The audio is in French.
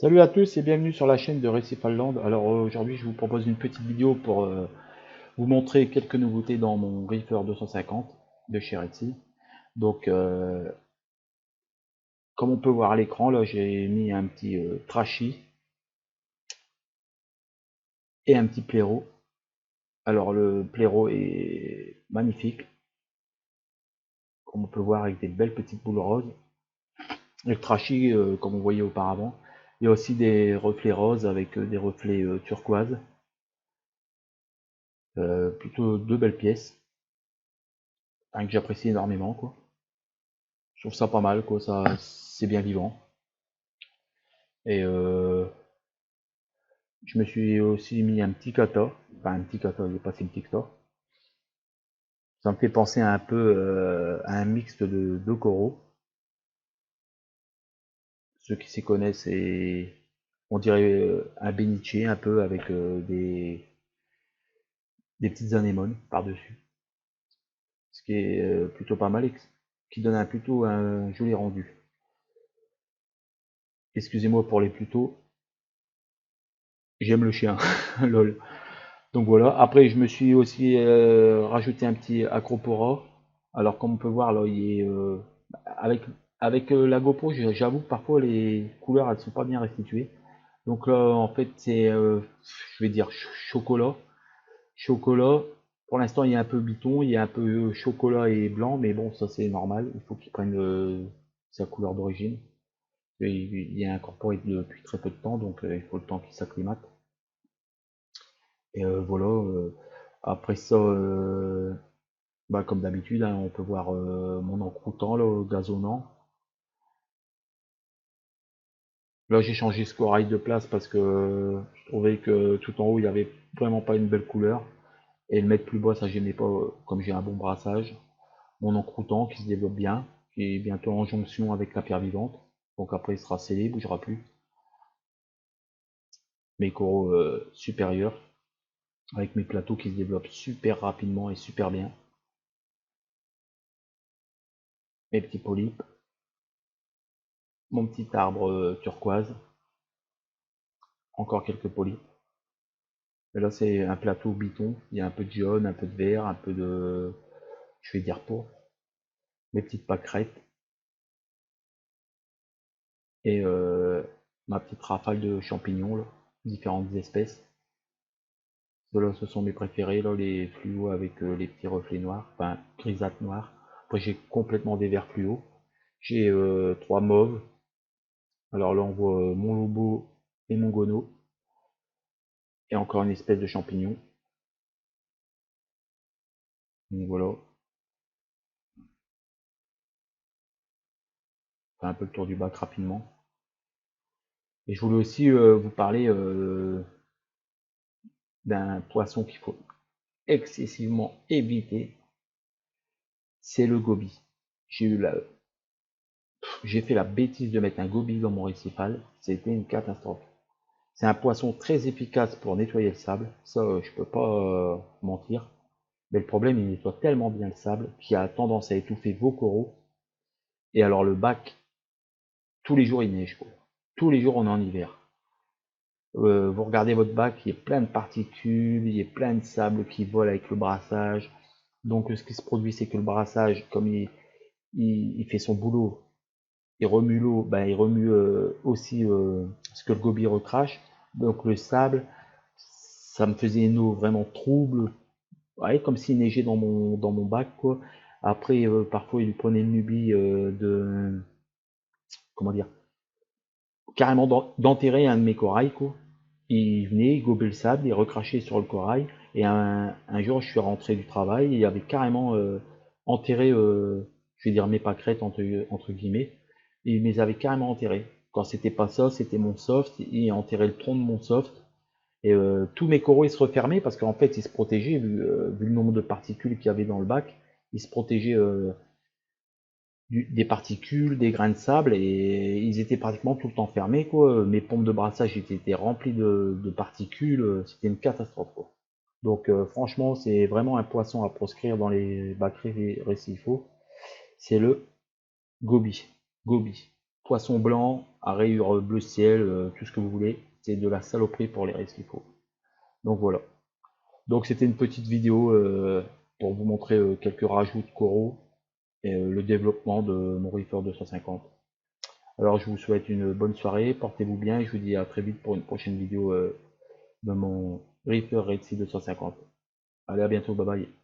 Salut à tous et bienvenue sur la chaîne de Récifal Land. Alors aujourd'hui je vous propose une petite vidéo pour vous montrer quelques nouveautés dans mon Reefer 250 de chez Retsi. Donc comme on peut voir à l'écran, là j'ai mis un petit trashy et un petit blaireau. Alors le blaireau est magnifique, comme on peut voir avec des belles petites boules roses. Et le trashy, comme on voyait auparavant, il y a aussi des reflets roses avec des reflets turquoise. Plutôt deux belles pièces, que j'apprécie énormément quoi. Je trouve ça pas mal, quoi, ça, c'est bien vivant. Et je me suis aussi mis un petit kata, enfin un petit kata, il est pas si petit que ça. Ça me fait penser un peu à un mixte de deux coraux. Ceux qui s'y connaissent, c'est, on dirait un béniche un peu avec des petites anémones par-dessus. Ce qui est plutôt pas mal et qui donne plutôt un joli rendu. Excusez-moi pour les plutôt, j'aime le chien, lol. Donc voilà, après je me suis aussi rajouté un petit Acropora. Alors comme on peut voir là, il est avec la GoPro, j'avoue que parfois les couleurs elles sont pas bien restituées. Donc là en fait c'est je vais dire chocolat. Chocolat. Pour l'instant il y a un peu biton, il y a un peu chocolat et blanc, mais bon ça c'est normal, il faut qu'il prenne sa couleur d'origine. Il est incorporé depuis très peu de temps, donc il faut le temps qu'il s'acclimate. Et voilà. Après ça, bah, comme d'habitude, hein, on peut voir mon encroutant là, au gazonnant. Là, j'ai changé ce corail de place parce que je trouvais que tout en haut, il n'y avait vraiment pas une belle couleur. Et le mettre plus bas, ça gênait pas, comme j'ai un bon brassage. Mon encroutant qui se développe bien, qui est bientôt en jonction avec la pierre vivante. Donc après, il sera scellé, il bougera plus. Mes coraux supérieurs, avec mes plateaux qui se développent super rapidement et super bien. Mes petits polypes, mon petit arbre turquoise, encore quelques polypes. Et là, c'est un plateau biton. Il y a un peu de jaune, un peu de vert, un peu de, je vais dire pourpre. Mes petites pâquerettes et ma petite rafale de champignons, là, différentes espèces. Ceux-là, ce sont mes préférés, là, les fluos avec les petits reflets noirs, enfin grisâtres noirs. Après, j'ai complètement des verts fluos. J'ai trois mauves. Alors là, on voit mon lobo et mon gono. Et encore une espèce de champignon. Donc voilà, fait un peu le tour du bac rapidement. Et je voulais aussi vous parler d'un poisson qu'il faut excessivement éviter, c'est le goby. J'ai eu la, j'ai fait la bêtise de mettre un goby dans mon récifal, c'était une catastrophe. C'est un poisson très efficace pour nettoyer le sable, ça je peux pas mentir. Mais le problème, il nettoie tellement bien le sable qu'il a tendance à étouffer vos coraux. Et alors le bac, tous les jours il neige quoi. Tous les jours on est en hiver. Vous regardez votre bac, il y a plein de particules, il y a plein de sable qui vole avec le brassage. Donc ce qui se produit, c'est que le brassage, comme il fait son boulot, il remue l'eau, ben, il remue aussi ce que le gobi recrache. Donc le sable, ça me faisait une eau vraiment trouble, ouais, comme s'il neigeait dans mon bac, quoi. Après, parfois, il prenait une lubie comment dire, carrément d'enterrer un de mes corails, quoi. Il venait, il gobait le sable, il recrachait sur le corail. Et un jour, je suis rentré du travail, et il avait carrément enterré, je vais dire mes pâquerettes entre guillemets, et il les avait carrément enterrées. Quand c'était pas ça, c'était mon soft, il enterrait le tronc de mon soft. Et tous mes coraux ils se refermaient parce qu'en fait ils se protégeaient vu le nombre de particules qu'il y avait dans le bac, ils se protégeaient des particules, des grains de sable et ils étaient pratiquement tout le temps fermés quoi. Mes pompes de brassage étaient remplies de particules, c'était une catastrophe quoi. Donc franchement c'est vraiment un poisson à proscrire dans les bacs récifaux, c'est le goby. Goby. Poisson blanc à rayures bleu ciel, tout ce que vous voulez. C'est de la saloperie pour les risques qu'il faut. Donc voilà. Donc c'était une petite vidéo pour vous montrer quelques rajouts de coraux et le développement de mon Reefer 250. Alors je vous souhaite une bonne soirée, portez-vous bien et je vous dis à très vite pour une prochaine vidéo de mon Reefer Red Sea 250. Allez, à bientôt, bye bye.